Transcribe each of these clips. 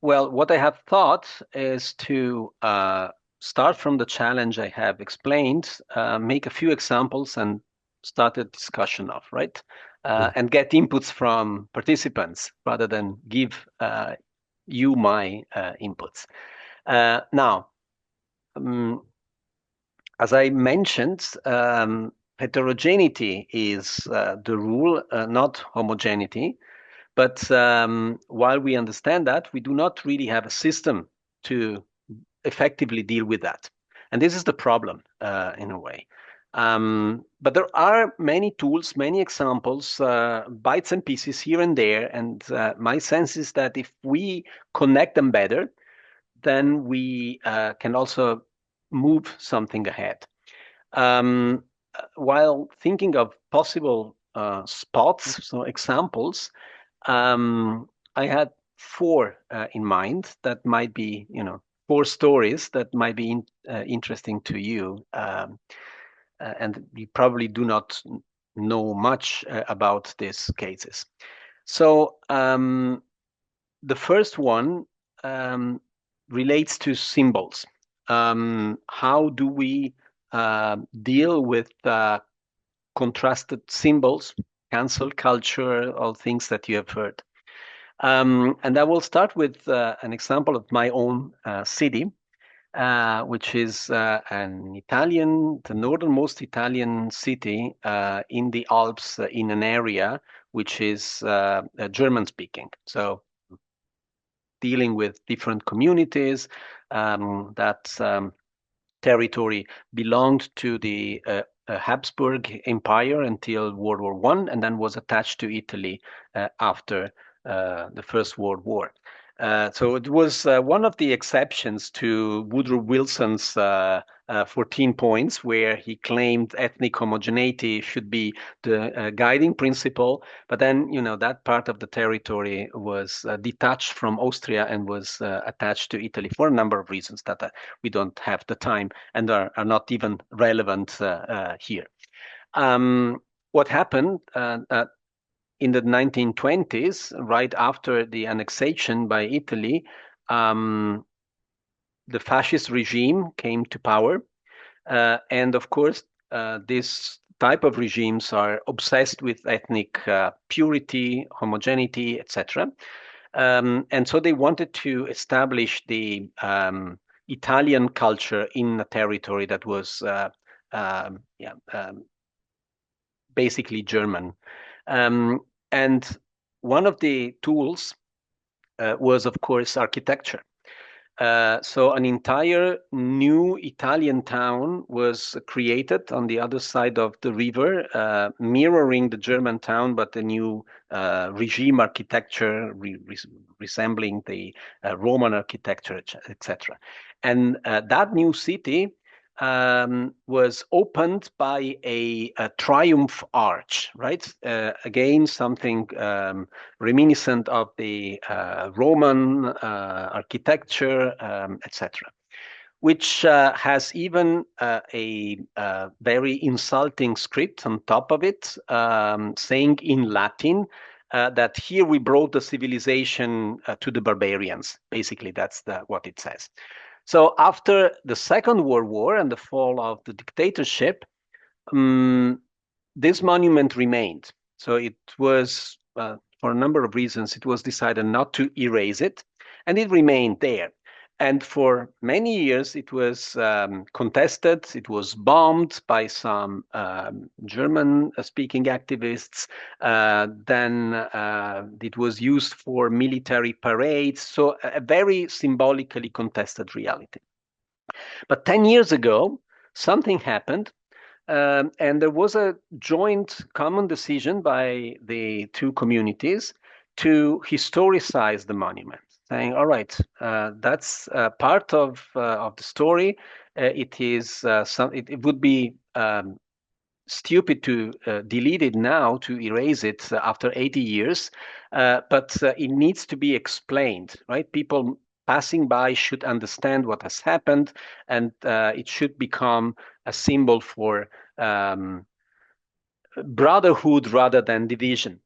Well, what I have thought is to start from the challenge I have explained, make a few examples, and start a discussion off, right? Mm. And get inputs from participants rather than give you my inputs. Now, um, as I mentioned, heterogeneity is the rule, not homogeneity. But while we understand that, we do not really have a system to effectively deal with that. And this is the problem in a way. But there are many tools, many examples, bits and pieces here and there. And my sense is that if we connect them better, then we can also move something ahead. Um, while thinking of possible spots, so examples, I had four in mind that might be, four stories that might be interesting to you. And you probably do not know much about these cases. So the first one um, relates to symbols. How do we deal with contrasted symbols, cancel culture, all things that you have heard? And I will start with an example of my own city, which is the northernmost Italian city in the Alps, in an area which is German speaking. So dealing with different communities. That territory belonged to the Habsburg Empire until World War One, and then was attached to Italy after the First World War. So it was one of the exceptions to Woodrow Wilson's 14 points, where he claimed ethnic homogeneity should be the guiding principle. But then, that part of the territory was detached from Austria and was attached to Italy for a number of reasons that we don't have the time and are not even relevant here. What happened in the 1920s, right after the annexation by Italy, um, the fascist regime came to power. And of course, this type of regimes are obsessed with ethnic purity, homogeneity, etc. And so they wanted to establish the Italian culture in a territory that was yeah, basically German. Um, and one of the tools was, of course, architecture. So an entire new Italian town was created on the other side of the river, mirroring the German town, but a new regime architecture resembling the Roman architecture, etc. And that new city was opened by a triumph arch, right? Again, something reminiscent of the Roman architecture, etc., which has even a very insulting script on top of it, saying in Latin that here we brought the civilization to the barbarians. Basically, that's what it says. So after the Second World War and the fall of the dictatorship, um, this monument remained. So it was, for a number of reasons, it was decided not to erase it, and it remained there. And for many years, it was contested. It was bombed by some German-speaking activists. Then it was used for military parades. So a very symbolically contested reality. But 10 years ago, something happened, and there was a joint common decision by the two communities to historicize the monument, saying, all right, that's part of the story. It would be stupid to delete it now, to erase it after 80 years, but it needs to be explained, right? People passing by should understand what has happened, and it should become a symbol for um, brotherhood rather than division.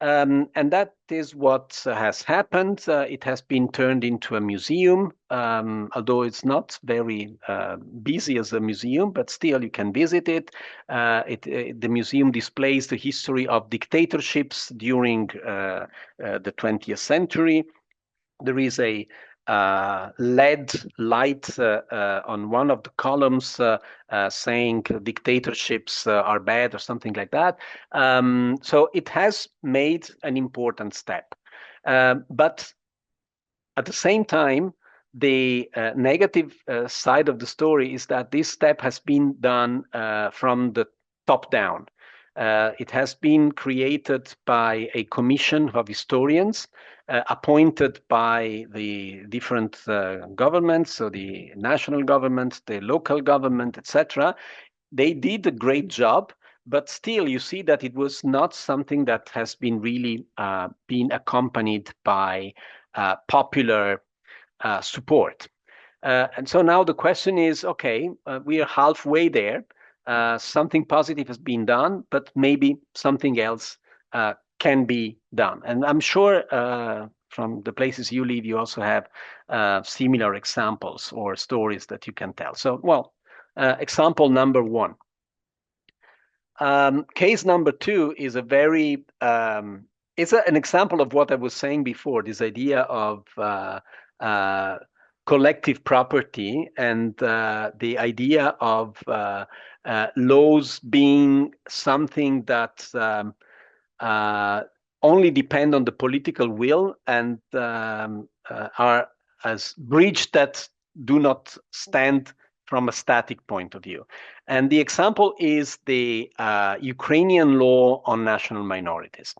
And that is what has happened. It has been turned into a museum, although it's not very busy as a museum, but still you can visit it. The museum displays the history of dictatorships during the 20th century. There is a LED light on one of the columns saying dictatorships are bad or something like that. So it has made an important step. But at the same time, the negative side of the story is that this step has been done from the top down. It has been created by a commission of historians appointed by the different governments, so the national government, the local government, etc. They did a great job, but still you see that it was not something that has been really been accompanied by popular support. And so now the question is, okay, we are halfway there. Something positive has been done, but maybe something else can be done. And I'm sure from the places you live, you also have similar examples or stories that you can tell. So, well, example number one. Case number two is a very, it's an example of what I was saying before, this idea of collective property and the idea of laws being something that only depend on the political will and are as bridge that do not stand from a static point of view. And the example is the Ukrainian law on national minorities.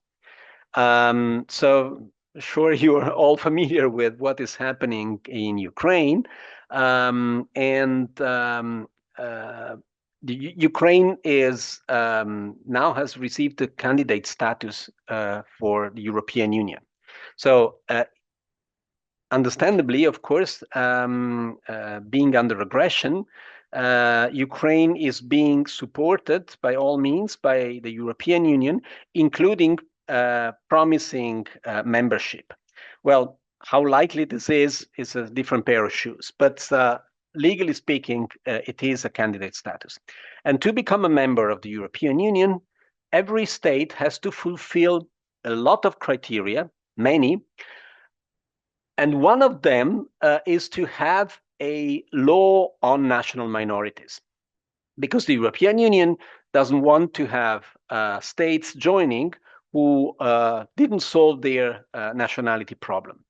So sure you are all familiar with what is happening in Ukraine. Ukraine is now has received the candidate status for the European Union. So understandably, of course, being under aggression, Ukraine is being supported by all means by the European Union, including promising membership. Well, how likely this is a different pair of shoes, but legally speaking, it is a candidate status. And to become a member of the European Union, every state has to fulfill a lot of criteria, many, and one of them is to have a law on national minorities, because the European Union doesn't want to have states joining who didn't solve their nationality problem.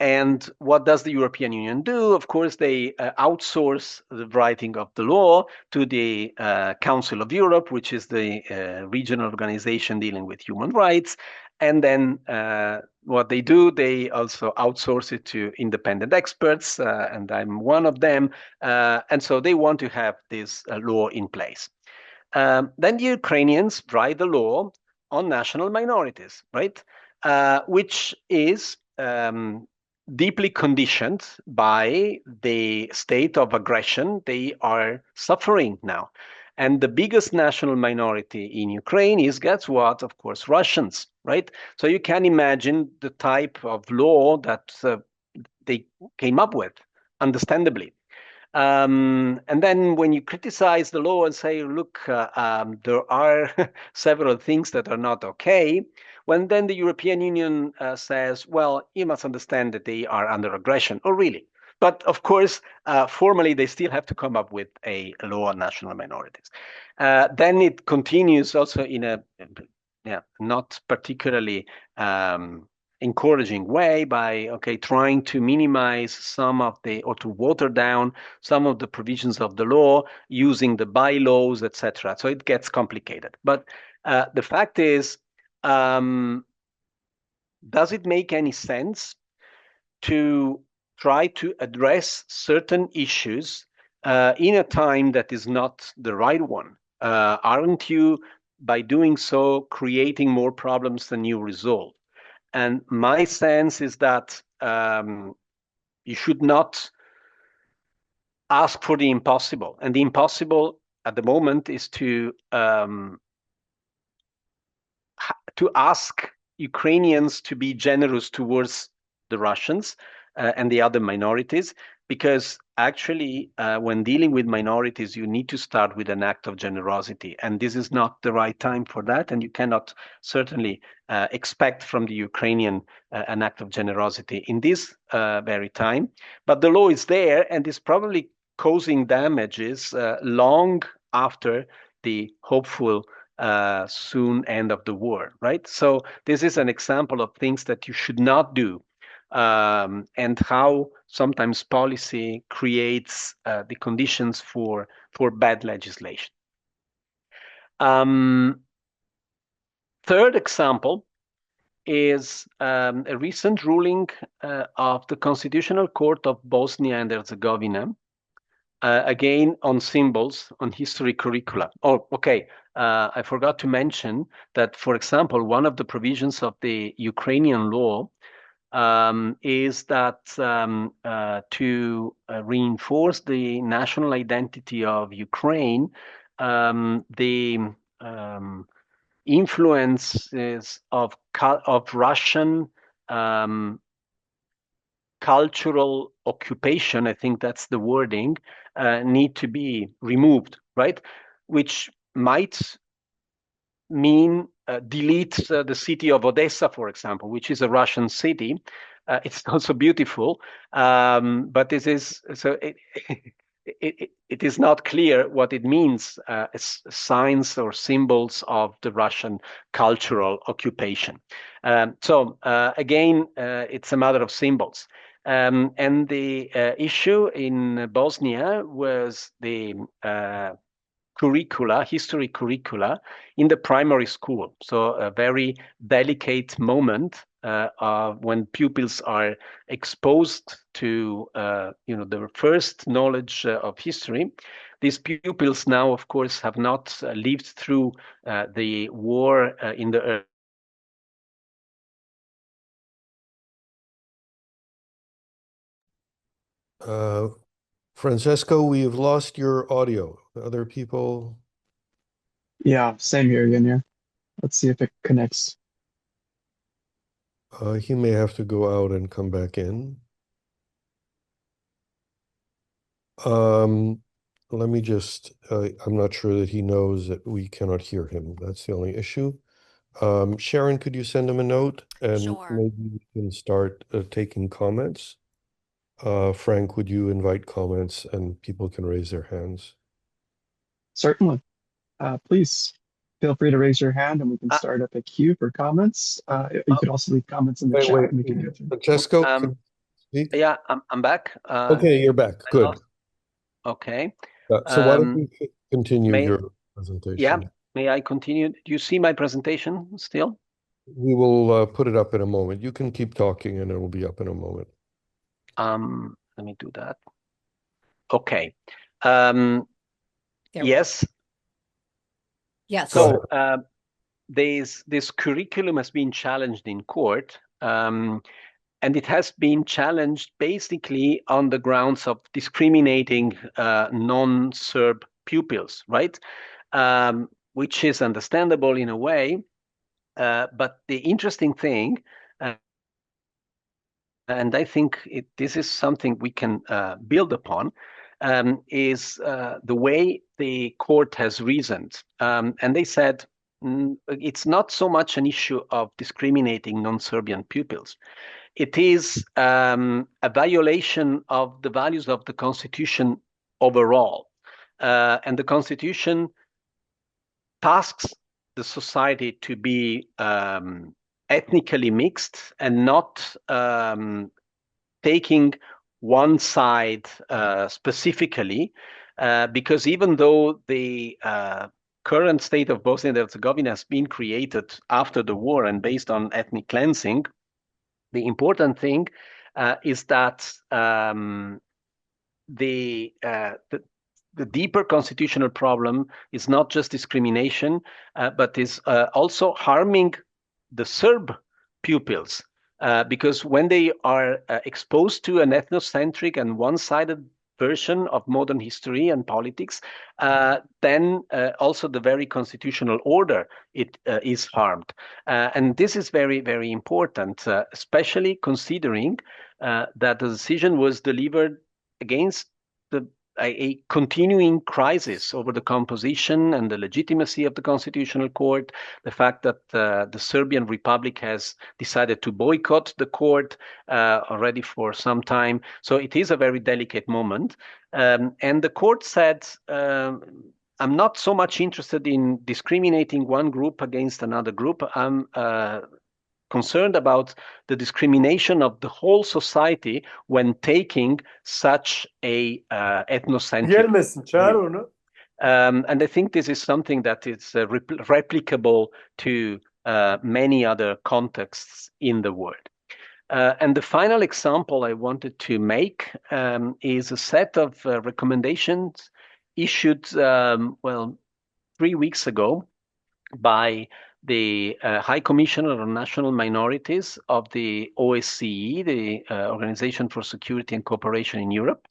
And what does the European Union do? Of course, they outsource the writing of the law to the Council of Europe, which is the regional organization dealing with human rights. And then what they do, they also outsource it to independent experts, and I'm one of them. And so they want to have this law in place. Then the Ukrainians write the law on national minorities, right? Which is deeply conditioned by the state of aggression they are suffering now. And the biggest national minority in Ukraine is, guess what? Of course, Russians, right? So you can imagine the type of law that they came up with, understandably. And then when you criticize the law and say, look, there are several things that are not okay, when then the European Union says, well, you must understand that they are under aggression. Oh, really? But of course, formally, they still have to come up with a law on national minorities. Then it continues also in a not particularly encouraging way by trying to minimize some of the or to water down some of the provisions of the law using the bylaws, etc. So it gets complicated. But the fact is, does it make any sense to try to address certain issues in a time that is not the right one? Aren't you, by doing so, creating more problems than you resolve? And my sense is that you should not ask for the impossible. And the impossible at the moment is to to ask Ukrainians to be generous towards the Russians and the other minorities, because actually, when dealing with minorities, you need to start with an act of generosity, and this is not the right time for that, and you cannot certainly expect from the Ukrainian an act of generosity in this very time. But the law is there, and is probably causing damages long after the hopeful soon end of the war, right? So this is an example of things that you should not do, and how sometimes policy creates the conditions for bad legislation. Third example is a recent ruling of the Constitutional Court of Bosnia and Herzegovina, again on symbols, on history curricula. Oh, okay. I forgot to mention that, for example, one of the provisions of the Ukrainian law is that to reinforce the national identity of Ukraine, the influences of Russian cultural occupation, I think that's the wording, need to be removed, right? Which might mean delete the city of Odessa, for example, which is a Russian city. It's not so beautiful, but this is so. It is not clear what it means as signs or symbols of the Russian cultural occupation. So again, it's a matter of symbols. And the issue in Bosnia was the curricula, history curricula in the primary school. So a very delicate moment when pupils are exposed to the first knowledge of history. These pupils now, of course, have not lived through the war in the Francesco, we have lost your audio. Other people? Yeah, same here, Yanya. Let's see if it connects. He may have to go out and come back in. Let me just, I'm not sure that he knows that we cannot hear him. That's the only issue. Sharon, could you send him a note and Sure. maybe we can start taking comments? Frank, would you invite comments and people can raise their hands? Certainly. Please feel free to raise your hand and we can start up a queue for comments. You could also leave comments in the chat and we can answer. Francesco, can you speak? Yeah, I'm back. Okay, you're back. Good. Okay. So why don't you continue your presentation? Yeah, may I continue? Do you see my presentation still? We will put it up in a moment. You can keep talking and it will be up in a moment. Let me do that. Okay. Yes. Yes. So this curriculum has been challenged in court, and it has been challenged basically on the grounds of discriminating non-Serb pupils, right? Which is understandable in a way, but the interesting thing, and I think this is something we can build upon, is the way the court has reasoned. And they said it's not so much an issue of discriminating non-Serbian pupils. It is a violation of the values of the Constitution overall. And the Constitution tasks the society to be ethnically mixed and not taking one side specifically, because even though the current state of Bosnia and Herzegovina has been created after the war and based on ethnic cleansing, the important thing is that the deeper constitutional problem is not just discrimination, but is also harming the Serb pupils, because when they are exposed to an ethnocentric and one-sided version of modern history and politics, then also the very constitutional order is harmed. And this is very, very important, especially considering that the decision was delivered against a continuing crisis over the composition and the legitimacy of the Constitutional Court, the fact that the Serbian Republic has decided to boycott the court already for some time. So it is a very delicate moment. And the court said, I'm not so much interested in discriminating one group against another group. I'm concerned about the discrimination of the whole society when taking such a ethnocentric Gelmesin, çağır view. onu. And I think this is something that is replicable to many other contexts in the world. And the final example I wanted to make is a set of recommendations issued, 3 weeks ago by the High Commissioner on National Minorities of the OSCE, the Organization for Security and Cooperation in Europe,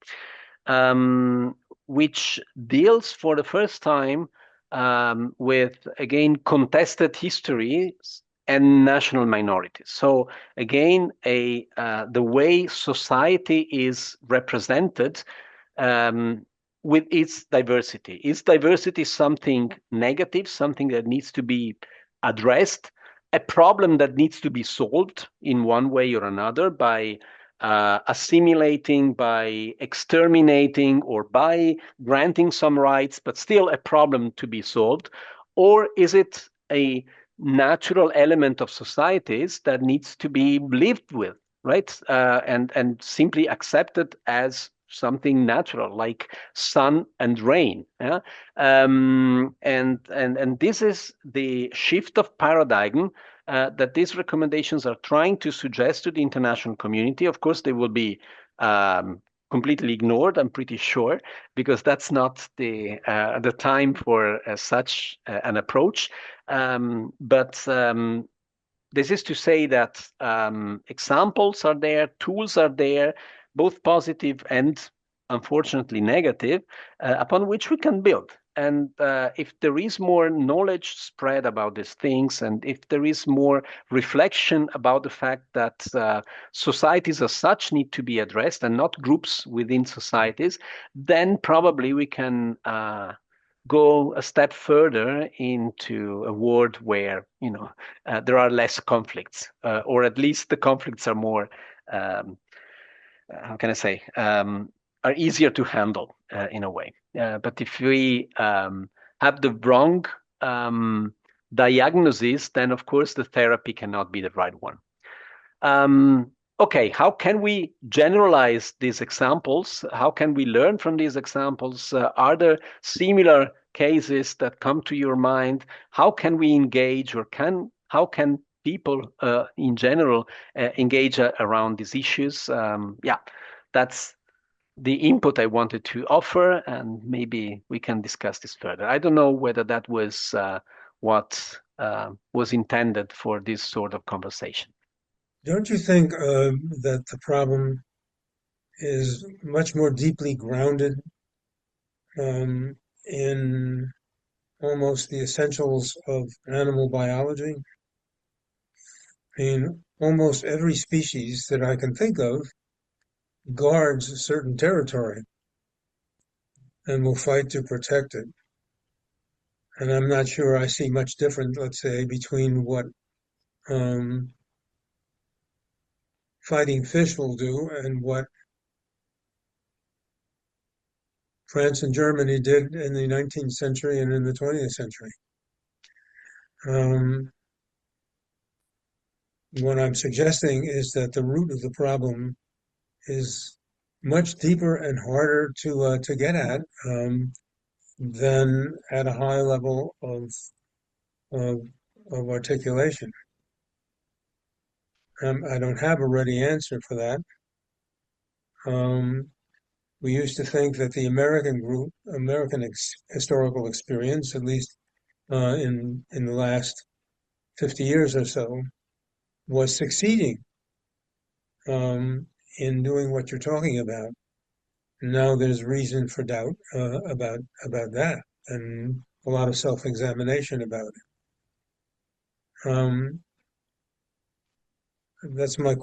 which deals for the first time with, again, contested histories and national minorities. So again, the way society is represented with its diversity. Is diversity something negative, something that needs to be addressed, a problem that needs to be solved in one way or another by assimilating, by exterminating, or by granting some rights, but still a problem to be solved? Or is it a natural element of societies that needs to be lived with, right? And simply accepted as something natural, like sun and rain. Yeah? And this is the shift of paradigm that these recommendations are trying to suggest to the international community. Of course, they will be completely ignored, I'm pretty sure, because that's not the time for such an approach. But this is to say that examples are there, tools are there, both positive and unfortunately negative, upon which we can build. And if there is more knowledge spread about these things, and if there is more reflection about the fact that societies as such need to be addressed and not groups within societies, then probably we can go a step further into a world where there are less conflicts, or at least the conflicts are more how can I say, are easier to handle in a way. But if we have the wrong diagnosis, then of course the therapy cannot be the right one. Okay, how can we generalize these examples? How can we learn from these examples? Are there similar cases that come to your mind? How can we engage, or how can people in general engage around these issues? That's the input I wanted to offer, and maybe we can discuss this further. I don't know whether that was what was intended for this sort of conversation. Don't you think that the problem is much more deeply grounded in almost the essentials of animal biology? I mean, almost every species that I can think of guards a certain territory and will fight to protect it. And I'm not sure I see much difference, let's say, between what fighting fish will do and what France and Germany did in the 19th century and in the 20th century. What I'm suggesting is that the root of the problem is much deeper and harder to get at than at a high level of articulation. I don't have a ready answer for that. We used to think that the American historical experience, at least in the last 50 years or so, was succeeding in doing what you're talking about. now there's reason for doubt about that, and a lot of self-examination about it. That's my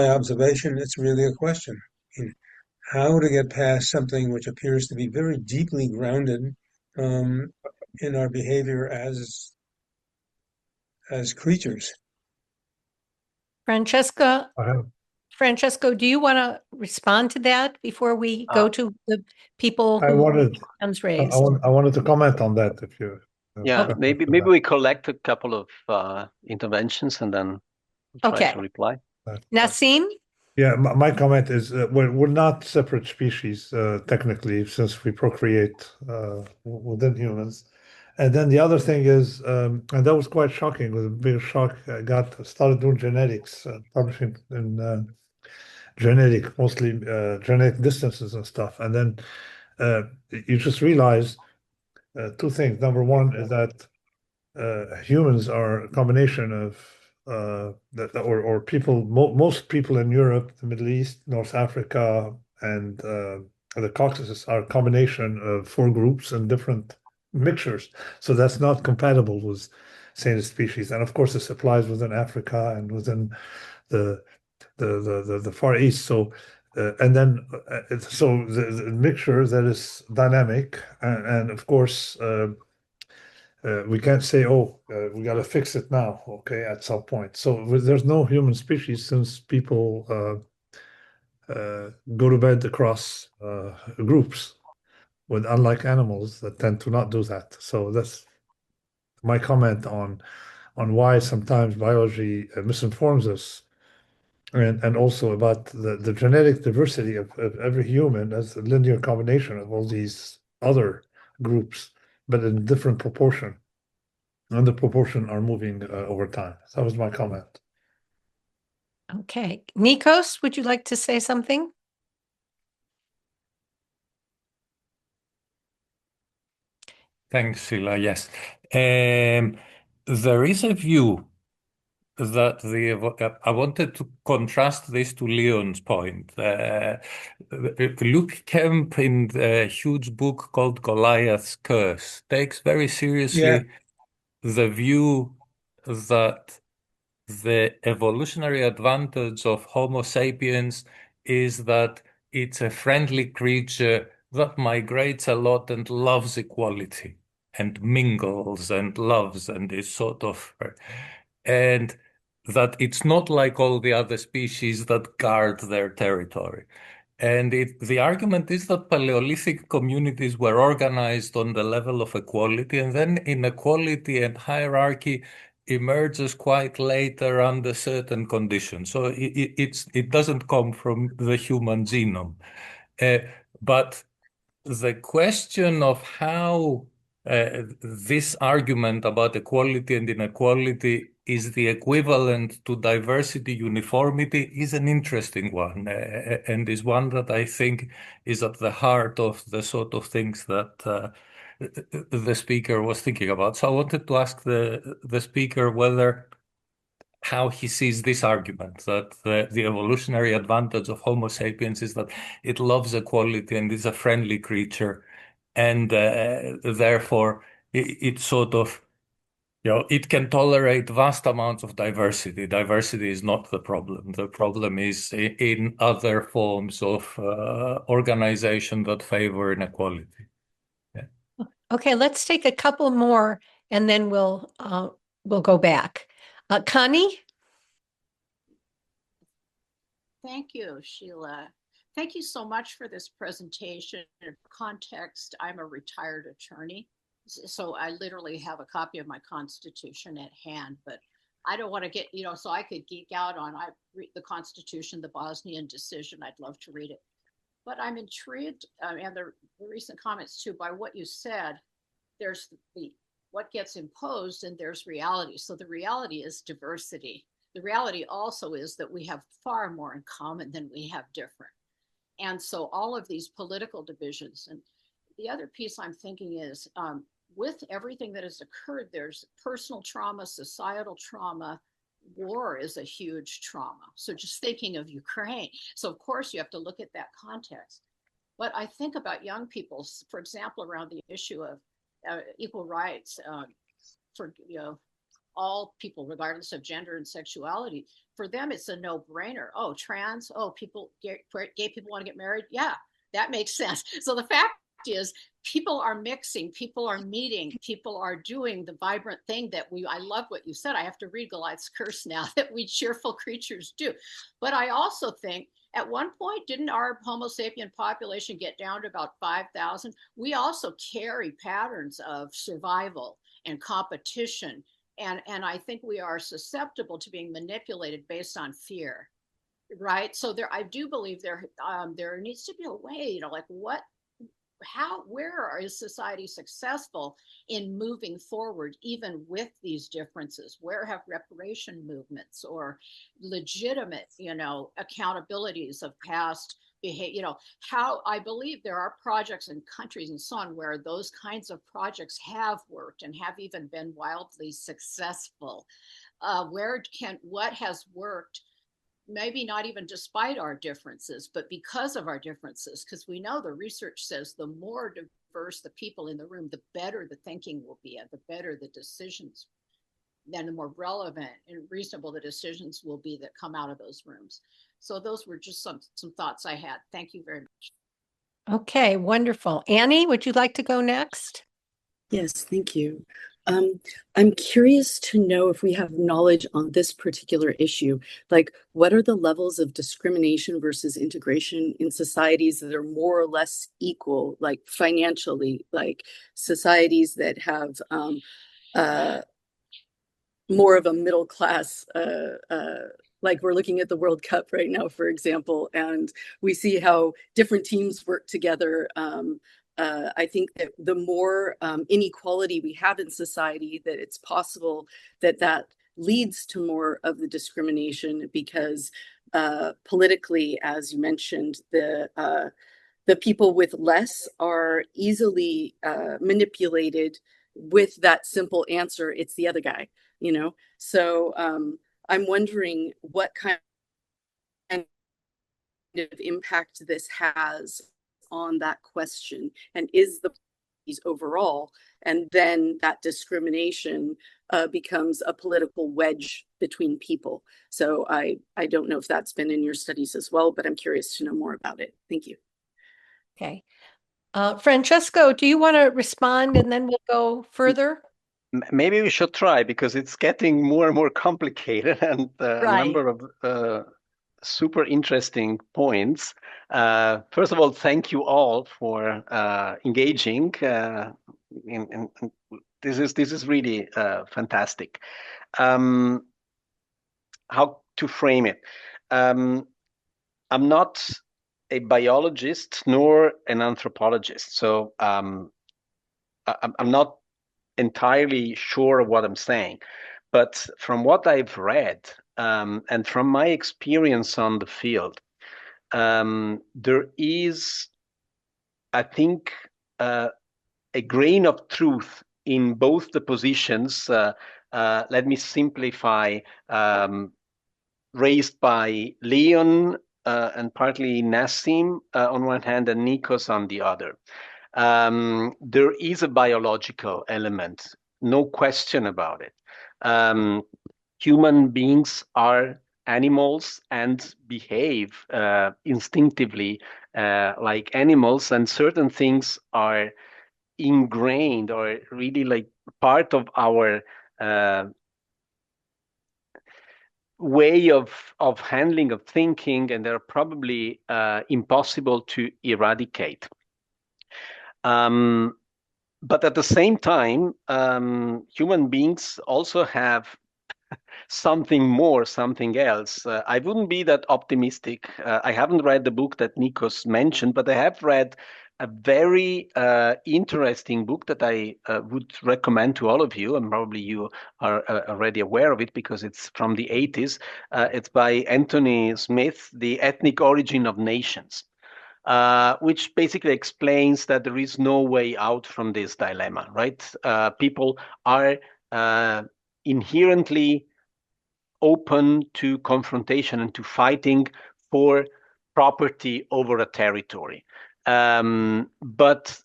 observation. It's really a question. How to get past something which appears to be very deeply grounded in our behavior as creatures. Francesca, I have, Francesco, do you want to respond to that before we go to the people I who wanted, hands I raised? wanted to comment on that if you. Yeah, Okay. maybe we collect a couple of interventions and then try Okay. to reply. Nassim? Yeah, my comment is we're not separate species technically, since we procreate within humans. And then the other thing is, and that was quite shocking. It was a big shock. I started doing genetics, publishing in mostly genetic distances and stuff. And then you just realize two things. Number one is that humans are a combination of or people. Most people in Europe, the Middle East, North Africa, and the Caucasus are a combination of four groups and different mixtures. So that's not compatible with same species. And of course, this applies within Africa and within the Far East. So. And then, so the mixture that is dynamic, and of course, we can't say, oh, we got to fix it now, okay, at some point. So there's no human species since people go to bed across groups, with unlike animals that tend to not do that. So that's my comment on why sometimes biology misinforms us, and also about the genetic diversity of every human as a linear combination of all these other groups, but in different proportion. And the proportion are moving over time. That was my comment. Okay. Nikos, would you like to say something? Thanks, Sheila. Yes. There is a view that I wanted to contrast this to Leon's point. Luke Kemp, in the huge book called Goliath's Curse, takes very seriously the view that the evolutionary advantage of Homo sapiens is that it's a friendly creature that migrates a lot and loves equality and mingles and loves and is sort of, and that it's not like all the other species that guard their territory. And the argument is that Paleolithic communities were organized on the level of equality, and then inequality and hierarchy emerges quite later under certain conditions. So it doesn't come from the human genome. But the question of how this argument about equality and inequality is the equivalent to diversity uniformity is an interesting one, and is one that I think is at the heart of the sort of things that the speaker was thinking about. So I wanted to ask the speaker how he sees this argument, that the evolutionary advantage of Homo sapiens is that it loves equality and is a friendly creature, and therefore it sort of, it can tolerate vast amounts of diversity. Diversity is not the problem. The problem is in other forms of organization that favor inequality. Yeah. Okay, let's take a couple more and then we'll go back. Connie? Thank you, Sheila. Thank you so much for this presentation. For context, I'm a retired attorney, so I literally have a copy of my Constitution at hand, but I don't want to get, so I could geek out on the Constitution, the Bosnian decision. I'd love to read it. But I'm intrigued, and the recent comments too, by what you said. There's what gets imposed and there's reality. So the reality is diversity. The reality also is that we have far more in common than we have different. And so all of these political divisions, and the other piece I'm thinking is with everything that has occurred, there's personal trauma, societal trauma. War is a huge trauma. So just thinking of Ukraine. So of course you have to look at that context. But I think about young people, for example, around the issue of equal rights for all people, regardless of gender and sexuality. For them, it's a no-brainer. Oh, trans. Oh, gay people want to get married. Yeah, that makes sense. So the fact is, people are mixing, people are meeting, people are doing the vibrant thing that I love what you said. I have to read Goliath's Curse now, that we cheerful creatures do. But I also think at one point, didn't our Homo sapien population get down to about 5,000? We also carry patterns of survival and competition. And I think we are susceptible to being manipulated based on fear, right? So I do believe there needs to be a way, like where is society successful in moving forward, even with these differences? Where have reparation movements or legitimate, accountabilities of past behavior, how I believe there are projects in countries and so on where those kinds of projects have worked and have even been wildly successful. What has worked, maybe not even despite our differences, but because of our differences, because we know the research says the more diverse the people in the room, the better the thinking will be, and the better the decisions, then the more relevant and reasonable the decisions will be that come out of those rooms. So those were just some thoughts I had. Thank you very much. Okay, wonderful. Annie, would you like to go next? Yes, thank you. I'm curious to know if we have knowledge on this particular issue, like what are the levels of discrimination versus integration in societies that are more or less equal, like financially, like societies that have more of a middle class, like we're looking at the World Cup right now, for example, and we see how different teams work together. I think that the more inequality we have in society, that it's possible that leads to more of the discrimination, because politically, as you mentioned, the people with less are easily manipulated with that simple answer, it's the other guy, So I'm wondering what kind of impact this has on that question, and is the overall, and then that discrimination becomes a political wedge between people. So I don't know if that's been in your studies as well, but I'm curious to know more about it. Thank you. Okay. Francesco, do you want to respond and then we'll go further? Maybe we should try, because it's getting more and more complicated, and a number of super interesting points. First of all, thank you all for engaging. This is really fantastic. How to frame it? I'm not a biologist nor an anthropologist, so I'm not entirely sure of what I'm saying. But from what I've read, and from my experience on the field, there is, I think, a grain of truth in both the positions. Let me simplify, raised by Leon and partly Nassim on one hand and Nikos on the other. There is a biological element, no question about it. Human beings are animals and behave instinctively like animals, and certain things are ingrained or really like part of our way of handling, of thinking, and they're probably impossible to eradicate. But at the same time, human beings also have something more, something else. I wouldn't be that optimistic. I haven't read the book that Nikos mentioned, but I have read a very interesting book that I would recommend to all of you, and probably you are already aware of it because it's from the 80s. It's by Anthony Smith, The Ethnic Origin of Nations. Which basically explains that there is no way out from this dilemma, right? People are inherently open to confrontation and to fighting for property over a territory. But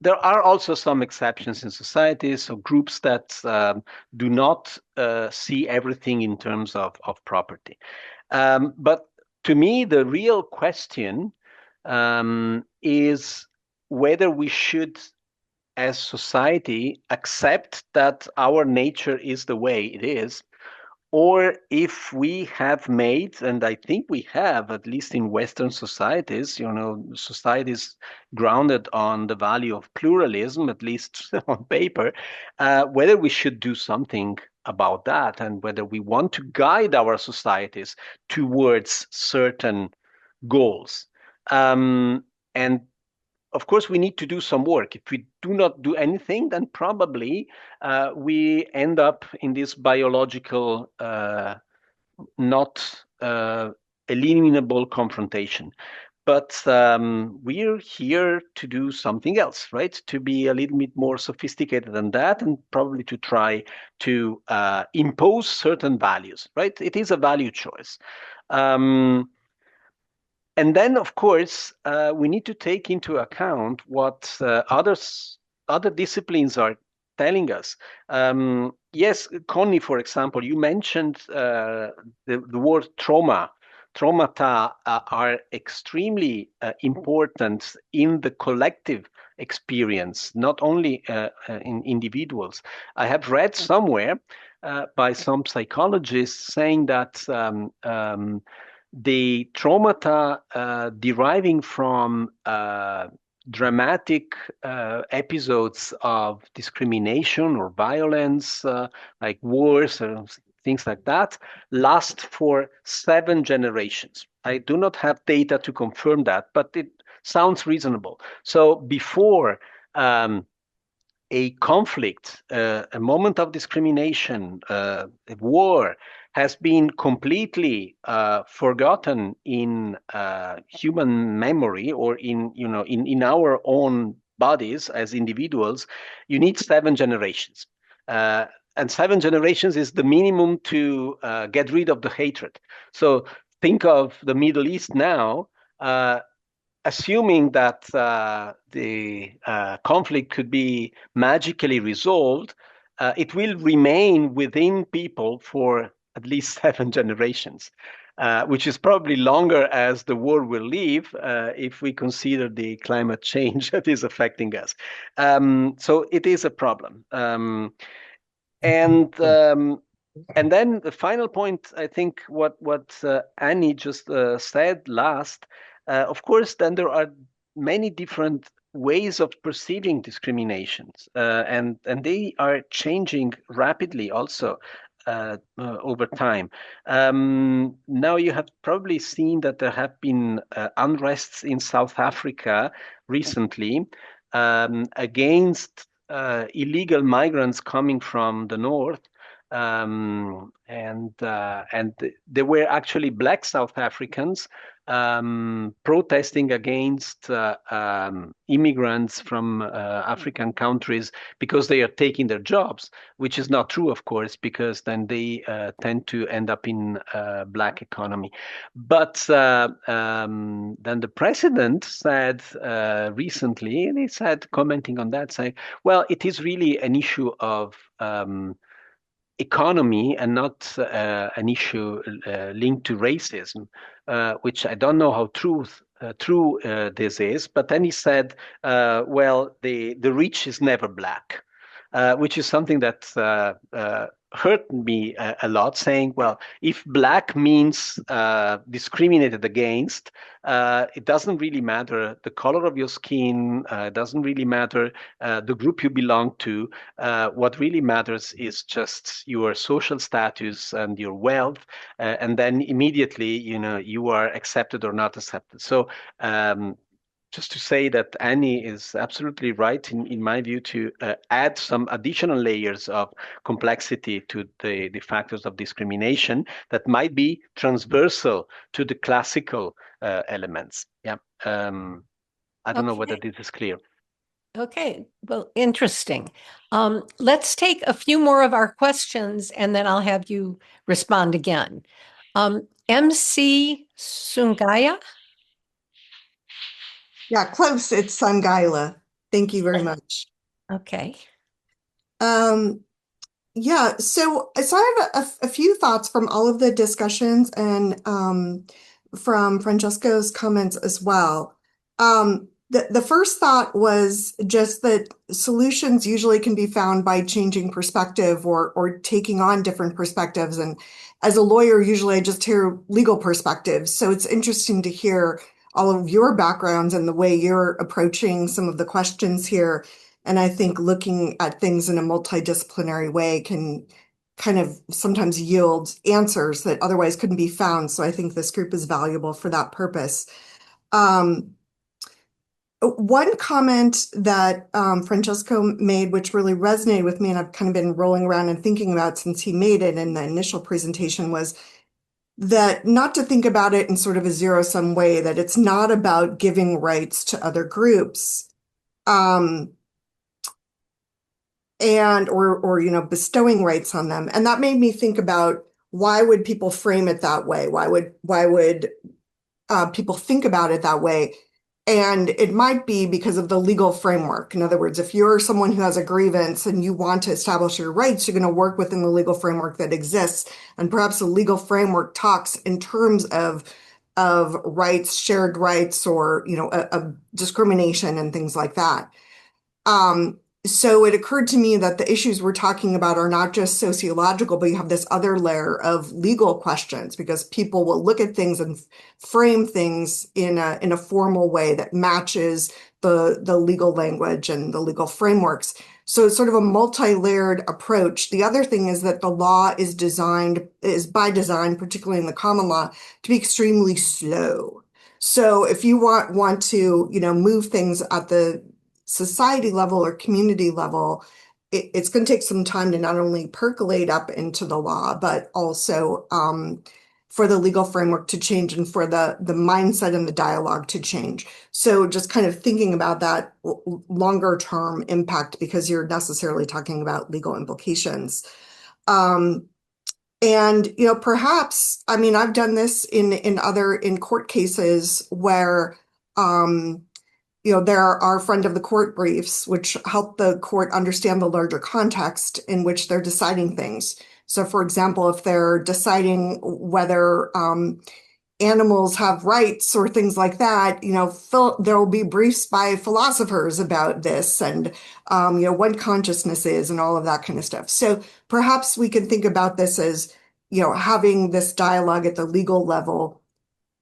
there are also some exceptions in societies, so groups that do not see everything in terms of property. But to me, the real question is whether we should, as society, accept that our nature is the way it is, or if we have made, and I think we have, at least in Western societies, societies grounded on the value of pluralism, at least on paper, whether we should do something about that and whether we want to guide our societies towards certain goals. And of course, we need to do some work. If we do not do anything, then probably we end up in this biological, not eliminable confrontation. But we're here to do something else, right? To be a little bit more sophisticated than that, and probably to try to impose certain values, right? It is a value choice. And then, of course, we need to take into account what other disciplines are telling us. Yes, Connie, for example, you mentioned the word trauma. Traumata are extremely important in the collective experience, not only in individuals. I have read somewhere by some psychologists saying that the traumata deriving from dramatic episodes of discrimination or violence, like wars or things like that, last for 7 generations. I do not have data to confirm that, but it sounds reasonable. So before a conflict, a moment of discrimination, a war, has been completely forgotten in human memory or in our own bodies as individuals, you need 7 generations. And 7 generations is the minimum to get rid of the hatred. So think of the Middle East now, assuming that the conflict could be magically resolved, it will remain within people for at least 7 generations, which is probably longer as the war will leave if we consider the climate change that is affecting us. So it is a problem. And then the final point, I think what Annie just said last, of course, then there are many different ways of perceiving discriminations, and they are changing rapidly also over time. Now you have probably seen that there have been unrests in South Africa recently against illegal migrants coming from the north. And there were actually Black South Africans protesting against immigrants from African countries because they are taking their jobs, which is not true, of course, because then they tend to end up in Black economy. But then the president said recently, and he said, commenting on that, saying, well, it is really an issue of economy and not an issue linked to racism, which I don't know how true this is. But then he said, well, the rich is never Black, which is something that hurt me a lot, saying, well, if Black means discriminated against, it doesn't really matter the color of your skin, it doesn't really matter the group you belong to. What really matters is just your social status and your wealth, and then immediately, you are accepted or not accepted. So just to say that Annie is absolutely right, in my view, to add some additional layers of complexity to the factors of discrimination that might be transversal to the classical elements. Yeah. I don't know whether this is clear. Okay, well, interesting. Let's take a few more of our questions and then I'll have you respond again. MC Sungaya? Yeah, close. It's Sangaila. Thank you very much. Okay. Yeah, so I have a few thoughts from all of the discussions and from Francesco's comments as well. The first thought was just that solutions usually can be found by changing perspective or taking on different perspectives. And as a lawyer, usually I just hear legal perspectives. So it's interesting to hear all of your backgrounds and the way you're approaching some of the questions here. And I think looking at things in a multidisciplinary way can kind of sometimes yield answers that otherwise couldn't be found. So I think this group is valuable for that purpose. One comment that Francesco made, which really resonated with me, and I've kind of been rolling around and thinking about since he made it in the initial presentation, was that not to think about it in sort of a zero-sum way, that it's not about giving rights to other groups. Or bestowing rights on them. And that made me think about, why would people frame it that way? Why would people think about it that way? And it might be because of the legal framework. In other words, if you're someone who has a grievance and you want to establish your rights, you're going to work within the legal framework that exists. And perhaps the legal framework talks in terms of rights, shared rights, or a discrimination and things like that. So it occurred to me that the issues we're talking about are not just sociological, but you have this other layer of legal questions, because people will look at things and frame things in a formal way that matches the legal language and the legal frameworks. So it's sort of a multi-layered approach. The other thing is that the law is by design, particularly in the common law, to be extremely slow. So if you want to, move things at the society level or community level, it's going to take some time to not only percolate up into the law, but also for the legal framework to change and for the mindset and the dialogue to change. So just kind of thinking about that longer term impact, because you're necessarily talking about legal implications. And, perhaps, I've done this in court cases where, there are friend of the court briefs, which help the court understand the larger context in which they're deciding things. So, for example, if they're deciding whether animals have rights or things like that, there will be briefs by philosophers about this and, what consciousness is and all of that kind of stuff. So perhaps we can think about this as, having this dialogue at the legal level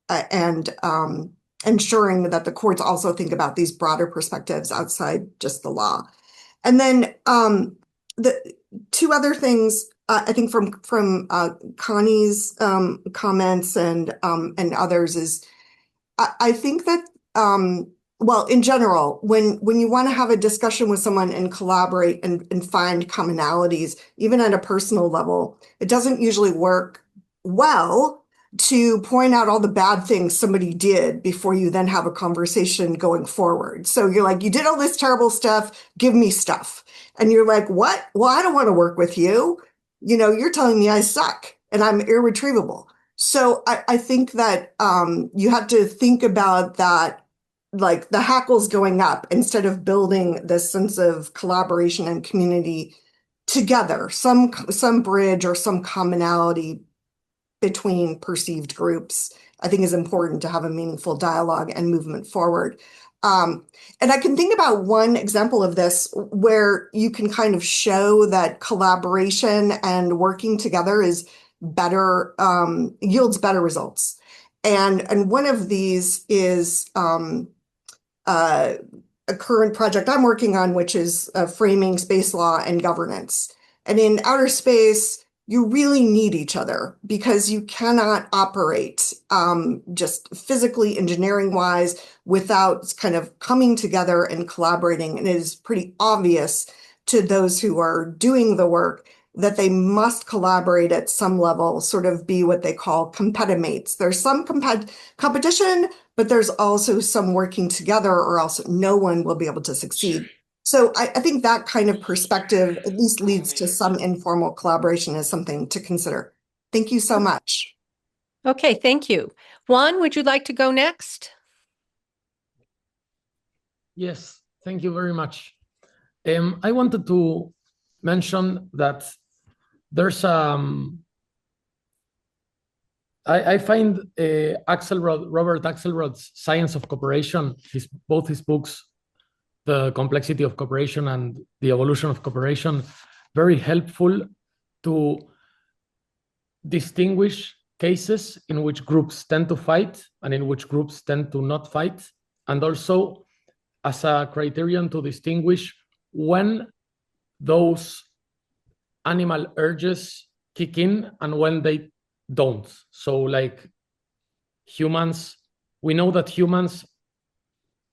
and ensuring that the courts also think about these broader perspectives outside just the law. And then the two other things, I think from Connie's comments and others is, I think that, in general, when you want to have a discussion with someone and collaborate and find commonalities, even at a personal level, it doesn't usually work well to point out all the bad things somebody did before you then have a conversation going forward. So you're like, you did all this terrible stuff, give me stuff. And you're like, what? Well, I don't want to work with you. You're telling me I suck and I'm irretrievable. So I think that you have to think about that, like the hackles going up, instead of building this sense of collaboration and community together, some bridge or some commonality between perceived groups, I think is important to have a meaningful dialogue and movement forward. And I can think about one example of this where you can kind of show that collaboration and working together is better, yields better results. And one of these is a current project I'm working on, which is framing space law and governance. And in outer space, you really need each other, because you cannot operate just physically, engineering wise, without kind of coming together and collaborating. And it is pretty obvious to those who are doing the work that they must collaborate at some level, sort of be what they call competimates. There's some competition, but there's also some working together, or else no one will be able to succeed. So I think that kind of perspective at least leads to some informal collaboration as something to consider. Thank you so much. Okay, thank you. Juan, would you like to go next? Yes, thank you very much. I wanted to mention that there's I find Robert Axelrod's Science of Cooperation, both his books, The Complexity of Cooperation and The Evolution of Cooperation, very helpful to distinguish cases in which groups tend to fight and in which groups tend to not fight, and also as a criterion to distinguish when those animal urges kick in and when they don't. So like humans, we know that humans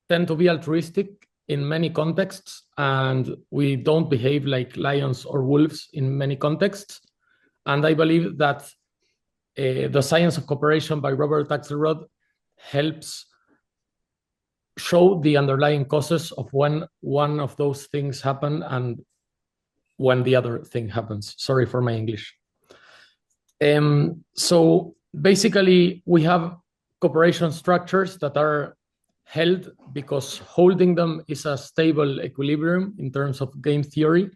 tend to be altruistic in many contexts, and we don't behave like lions or wolves in many contexts. And I believe that The Science of Cooperation by Robert Axelrod helps show the underlying causes of when one of those things happen and when the other thing happens. Sorry for my English. So basically, we have cooperation structures that are held because holding them is a stable equilibrium in terms of game theory.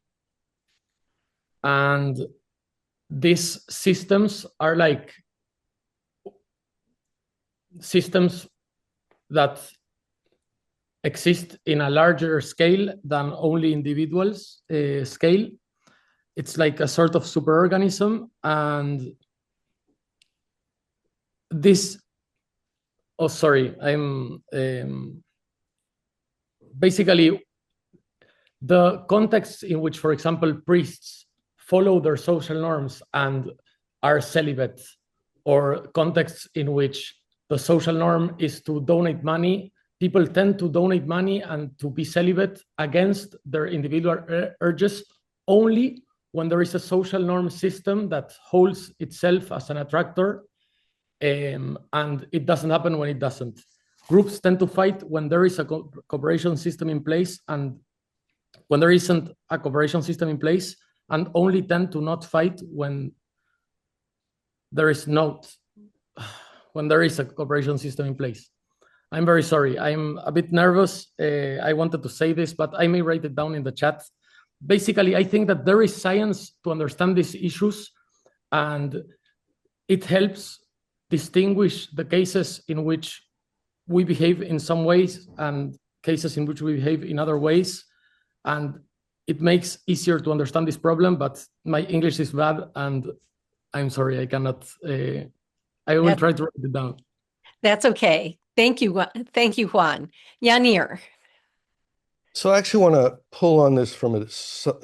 And these systems are like systems that exist in a larger scale than only individuals scale. It's like a sort of superorganism, and this, oh, sorry, I'm basically the contexts in which, for example, priests follow their social norms and are celibate, or contexts in which the social norm is to donate money. People tend to donate money and to be celibate against their individual urges only when there is a social norm system that holds itself as an attractor, and it doesn't happen when it doesn't. Groups tend to fight when there is a cooperation system in place, and when there isn't a cooperation system in place, and only tend to not fight when there is a cooperation system in place. I'm very sorry. I'm a bit nervous. I wanted to say this, but I may write it down in the chat. Basically, I think that there is science to understand these issues, and it helps distinguish the cases in which we behave in some ways and cases in which we behave in other ways. And it makes easier to understand this problem, but my English is bad, and I'm sorry, I cannot. I will try to write it down. That's okay. Thank you. Thank you, Juan. Yanir. So I actually want to pull on this from a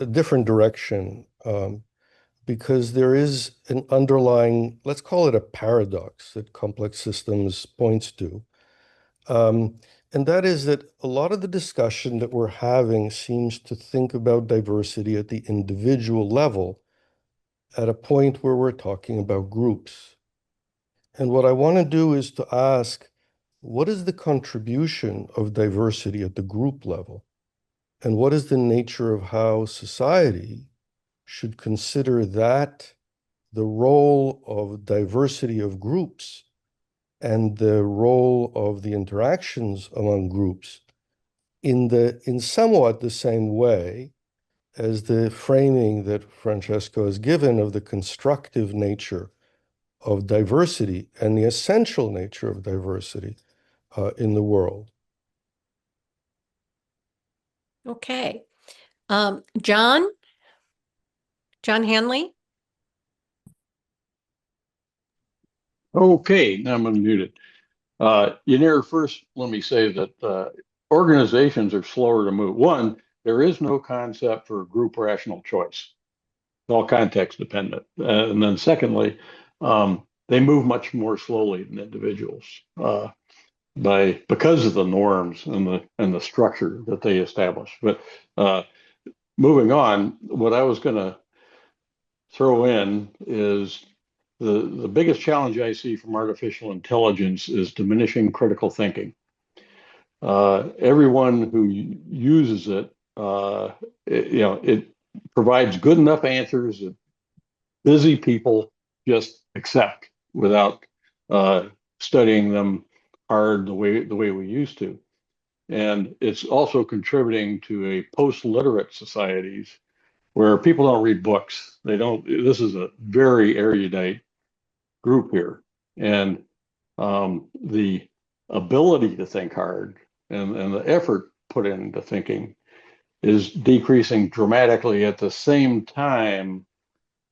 different direction, because there is an underlying, let's call it a paradox that complex systems points to. And that is that a lot of the discussion that we're having seems to think about diversity at the individual level at a point where we're talking about groups. And what I want to do is to ask, what is the contribution of diversity at the group level? And what is the nature of how society should consider that, the role of diversity of groups and the role of the interactions among groups in somewhat the same way as the framing that Francesco has given of the constructive nature of diversity and the essential nature of diversity in the world. Okay. John Hanley. Okay, now I'm unmuted. Yanir, first, let me say that organizations are slower to move. One, there is no concept for group rational choice. It's all context dependent. And then secondly, they move much more slowly than individuals because of the norms and the structure that they establish. But moving on, what I was going to throw in is the biggest challenge I see from artificial intelligence is diminishing critical thinking. Everyone who uses it, it provides good enough answers that busy people just accept without studying them hard the way we used to. And it's also contributing to a post-literate societies where people don't read books. This is a very erudite group here. And the ability to think hard and the effort put into thinking is decreasing dramatically. At the same time,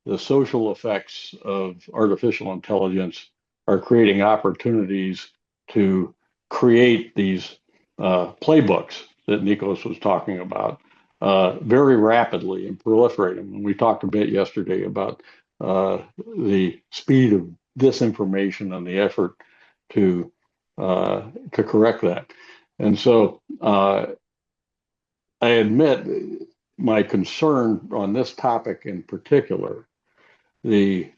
the social effects of artificial intelligence are creating opportunities to create these playbooks that Nikos was talking about very rapidly and proliferate them. And we talked a bit yesterday about the speed of disinformation and the effort to correct that. And so I admit my concern on this topic in particular, the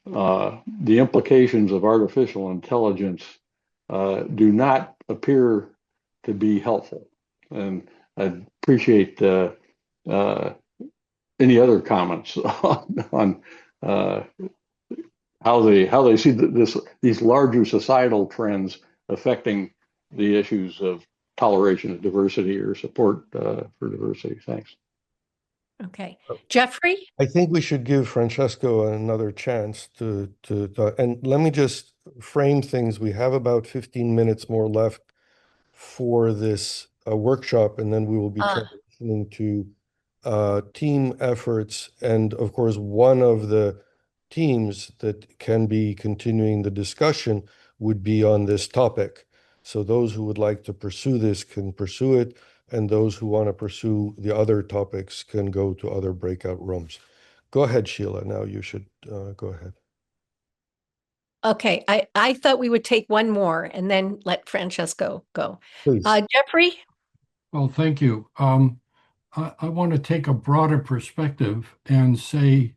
implications of artificial intelligence do not appear to be helpful. And I'd appreciate any other comments on how they see these larger societal trends affecting the issues of toleration of diversity or support for diversity. Thanks. Okay. Jeffrey? I think we should give Francesco another chance to and let me just frame things. We have about 15 minutes more left for this workshop, and then we will be transitioning to team efforts. And of course, one of the teams that can be continuing the discussion would be on this topic. So those who would like to pursue this can pursue it, and those who want to pursue the other topics can go to other breakout rooms. Go ahead, Sheila. Now you should go ahead. Okay, I thought we would take one more and then let Francesco go. Please. Jeffrey? Well, thank you. I want to take a broader perspective and say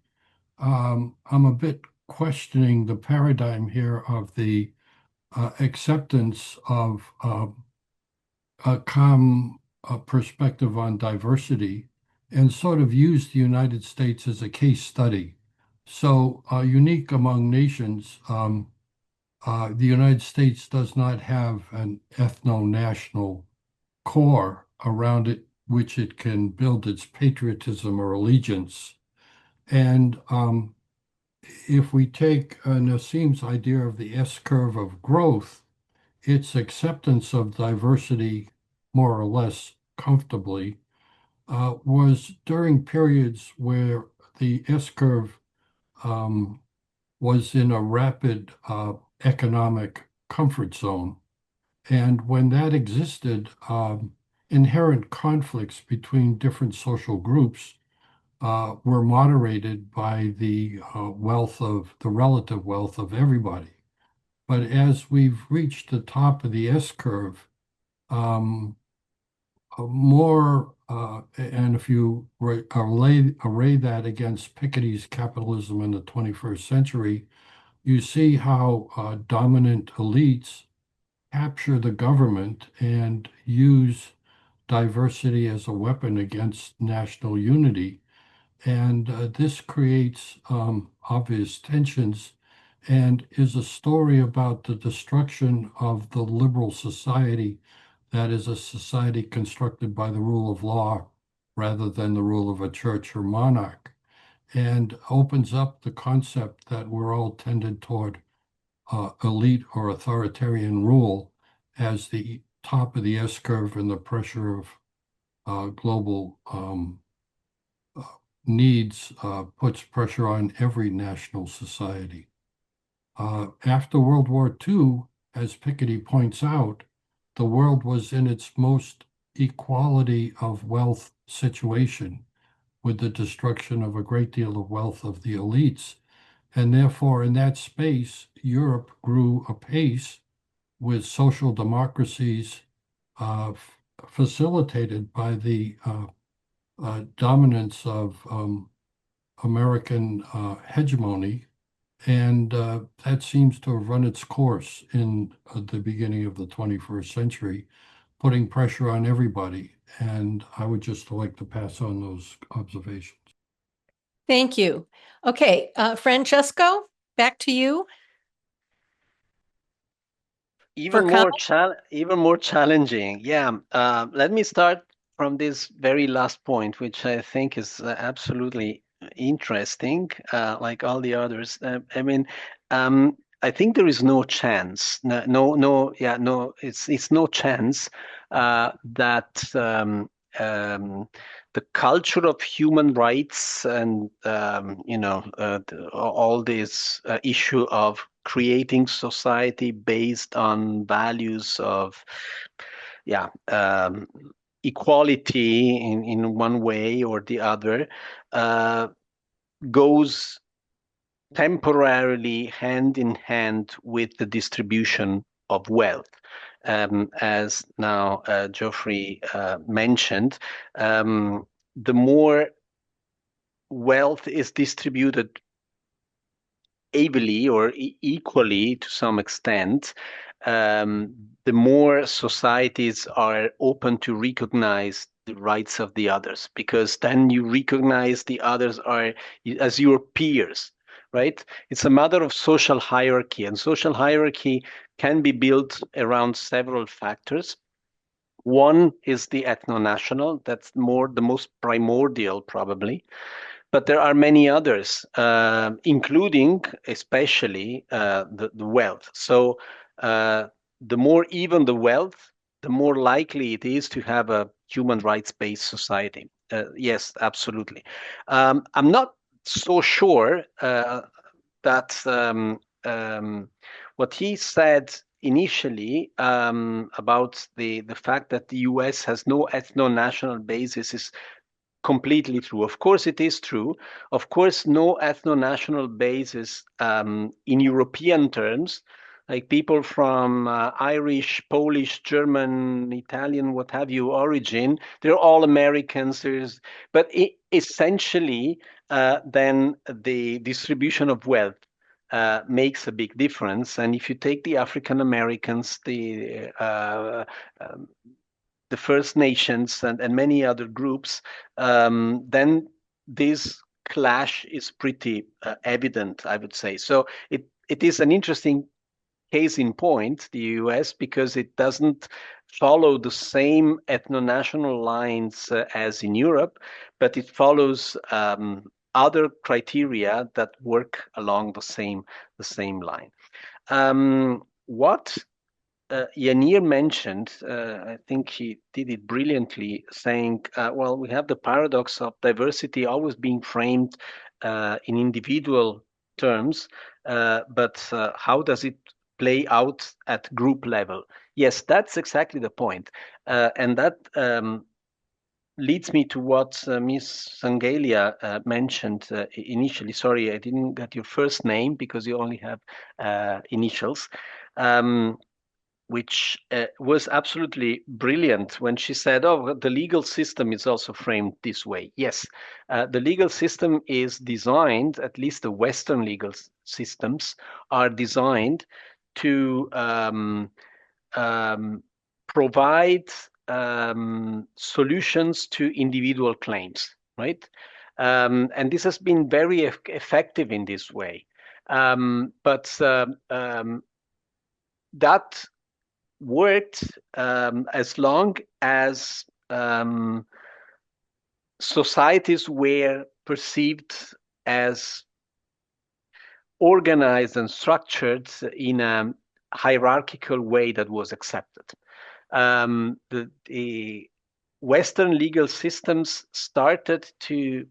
I'm a bit questioning the paradigm here of the acceptance of a calm perspective on diversity, and sort of use the United States as a case study. So unique among nations, the United States does not have an ethno-national core around it which it can build its patriotism or allegiance. And if we take Nassim's idea of the S-curve of growth, its acceptance of diversity more or less comfortably was during periods where the S-curve was in a rapid economic comfort zone. And when that existed, inherent conflicts between different social groups were moderated by the relative wealth of everybody. But as we've reached the top of the S-curve, and if you array that against Piketty's capitalism in the 21st century, you see how dominant elites capture the government and use diversity as a weapon against national unity. And this creates obvious tensions and is a story about the destruction of the liberal society that is a society constructed by the rule of law rather than the rule of a church or monarch, and opens up the concept that we're all tended toward elite or authoritarian rule as the top of the S-curve, and the pressure of global needs puts pressure on every national society. After World War II, as Piketty points out, the world was in its most equality of wealth situation, with the destruction of a great deal of wealth of the elites. And therefore, in that space, Europe grew apace with social democracies facilitated by the dominance of American hegemony. And that seems to have run its course in the beginning of the 21st century, putting pressure on everybody. And I would just like to pass on those observations. Thank you. Okay, Francesco, back to you. Even more challenging. Yeah. Let me start from this very last point, which I think is absolutely interesting, like all the others. I mean, I think there is no chance. No. It's no chance that the culture of human rights and all this issue of creating society based on values of equality in one way or the other goes temporarily hand in hand with the distribution of wealth. As now Geoffrey mentioned, the more wealth is distributed evenly or equally to some extent, the more societies are open to recognize the rights of the others, because then you recognize the others are as your peers, right? It's a matter of social hierarchy, and social hierarchy can be built around several factors. One is the ethno-national, that's the most primordial probably. But there are many others, including especially the wealth. So the more even the wealth, the more likely it is to have a human rights-based society. Yes, absolutely. I'm not so sure that what he said initially about the fact that the US has no ethno-national basis is completely true. Of course, it is true. Of course, no ethno-national basis in European terms, like people from Irish, Polish, German, Italian, what have you, origin, they're all Americans. But essentially, then the distribution of wealth makes a big difference. And if you take the African Americans, the First Nations and many other groups, then this clash is pretty evident, I would say. So it is an interesting case in point, the US, because it doesn't follow the same ethno-national lines as in Europe, but it follows other criteria that work along the same line. What Yanir mentioned, I think he did it brilliantly, saying, well, we have the paradox of diversity always being framed in individual terms, but how does it play out at group level? Yes, that's exactly the point. And that leads me to what Ms. Sangelia mentioned initially. Sorry, I didn't get your first name because you only have initials. Which was absolutely brilliant when she said, oh, the legal system is also framed this way. Yes, the legal system is designed, at least the Western legal systems are designed to provide solutions to individual claims, right? And this has been very effective in this way. But that worked as long as societies were perceived as organized and structured in a hierarchical way that was accepted. The Western legal systems started to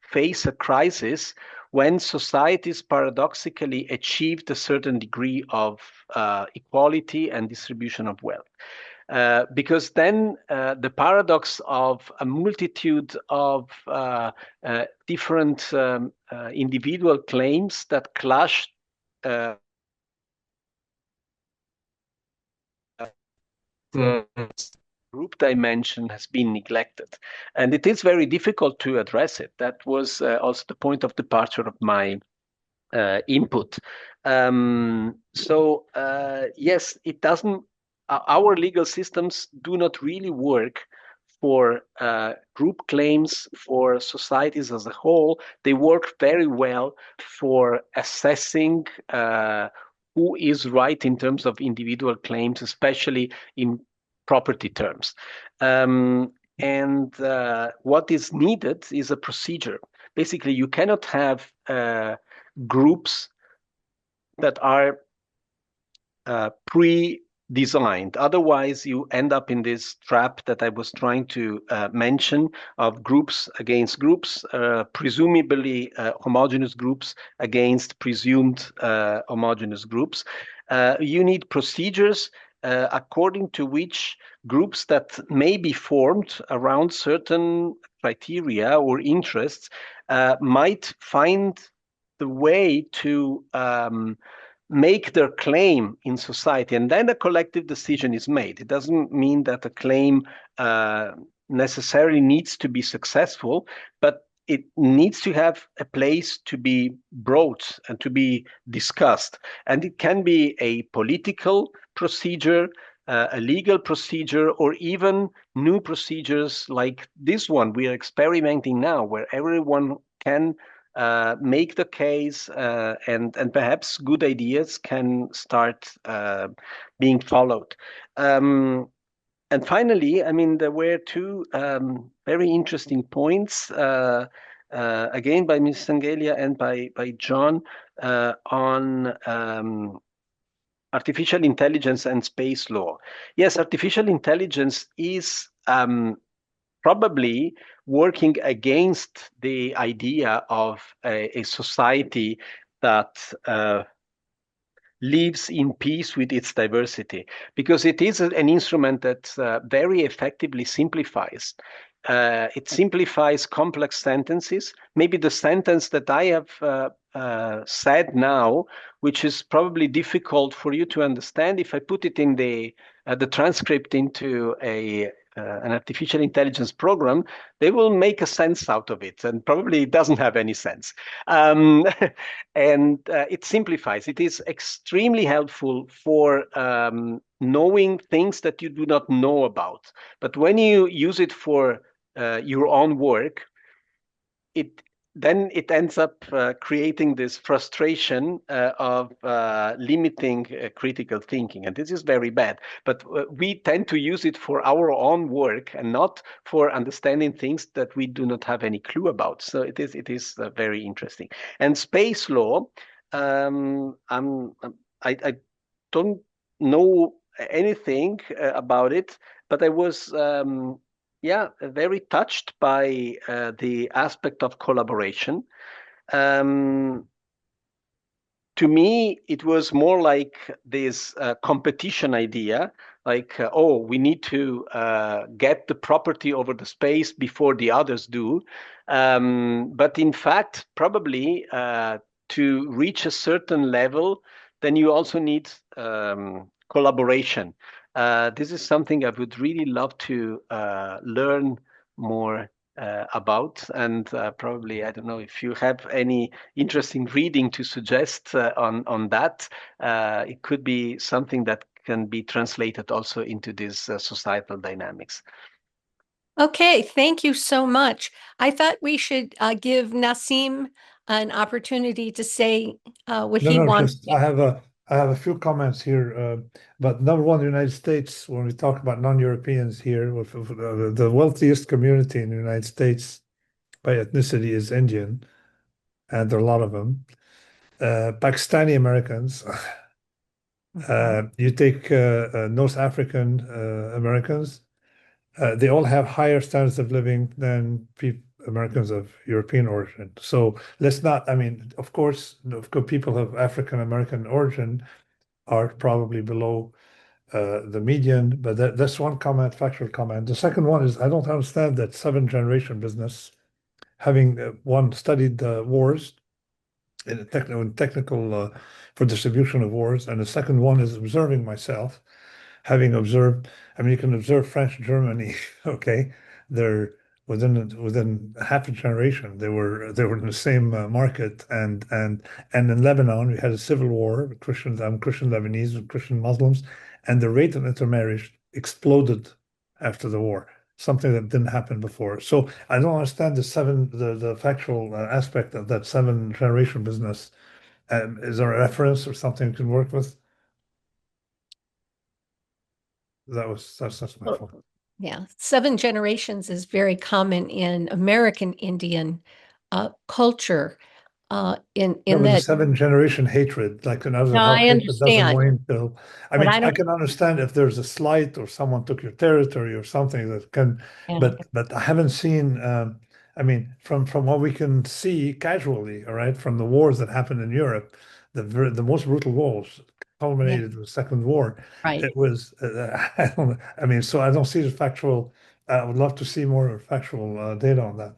face a crisis when societies paradoxically achieved a certain degree of equality and distribution of wealth. Because then the paradox of a multitude of different individual claims that clash the group dimension has been neglected. And it is very difficult to address it. That was also the point of departure of my input. So yes, it doesn't, our legal systems do not really work for group claims for societies as a whole. They work very well for assessing who is right in terms of individual claims, especially in property terms. And what is needed is a procedure. Basically, you cannot have groups that are pre-designed. Otherwise, you end up in this trap that I was trying to mention of groups against groups, presumably homogeneous groups against presumed homogeneous groups. You need procedures according to which groups that may be formed around certain criteria or interests might find the way to make their claim in society, and then a collective decision is made. It doesn't mean that a claim necessarily needs to be successful, but it needs to have a place to be brought and to be discussed. And it can be a political procedure, a legal procedure, or even new procedures like this one we are experimenting now, where everyone can make the case, and perhaps good ideas can start being followed. And finally, I mean, there were two very interesting points, again by Ms. Sangelia and by John, on artificial intelligence and space law. Yes, artificial intelligence is probably working against the idea of a society that lives in peace with its diversity, because it is an instrument that very effectively simplifies. It simplifies complex sentences. Maybe the sentence that I have said now, which is probably difficult for you to understand, if I put it in the transcript into an artificial intelligence program, they will make a sense out of it, and probably it doesn't have any sense. And it simplifies. It is extremely helpful for knowing things that you do not know about. But when you use it for your own work, then it ends up creating this frustration of limiting critical thinking, and this is very bad. But we tend to use it for our own work and not for understanding things that we do not have any clue about. So it is very interesting. And space law, I don't know anything about it, but I was very touched by the aspect of collaboration. To me, it was more like this competition idea, like, we need to get the property over the space before the others do. But in fact, probably to reach a certain level, then you also need collaboration. This is something I would really love to learn more about, and probably, I don't know if you have any interesting reading to suggest on that. It could be something that can be translated also into these societal dynamics. Okay, thank you so much. I thought we should give Nassim an opportunity to say what he wants. I have a few comments here, but number one, the United States, when we talk about non-Europeans here, the wealthiest community in the United States by ethnicity is Indian, and there are a lot of them. Pakistani Americans, you take North African Americans, they all have higher standards of living than Americans of European origin. So let's not, I mean, of course, people of African American origin are probably below the median, but that's one comment, factual comment. The second one is, I don't understand that 7th-generation business, having one studied wars in technical for distribution of wars, and the second one is observing myself, having observed, I mean, you can observe French Germany, okay, they're within half a generation, they were in the same market, and in Lebanon we had a civil war. Christian Lebanese with Christian Muslims, and the rate of intermarriage exploded after the war, something that didn't happen before. So I don't understand the factual aspect of that 7th-generation business Is there a reference or something you can work with? That's my fault. Yeah, 7 generations is very common in American Indian culture. In No, but the that, 7-generation hatred, like another No, how I hatred doesn't understand. wane till. I But mean, I I don't- can understand if there's a slight or someone took your territory or something that can, Yeah. but I haven't seen. I mean, from what we can see casually, all right, from the wars that happened in Europe, the most brutal wars culminated with the Second War. Right. It was. I don't. I mean, so I don't see the factual. I would love to see more factual data on that.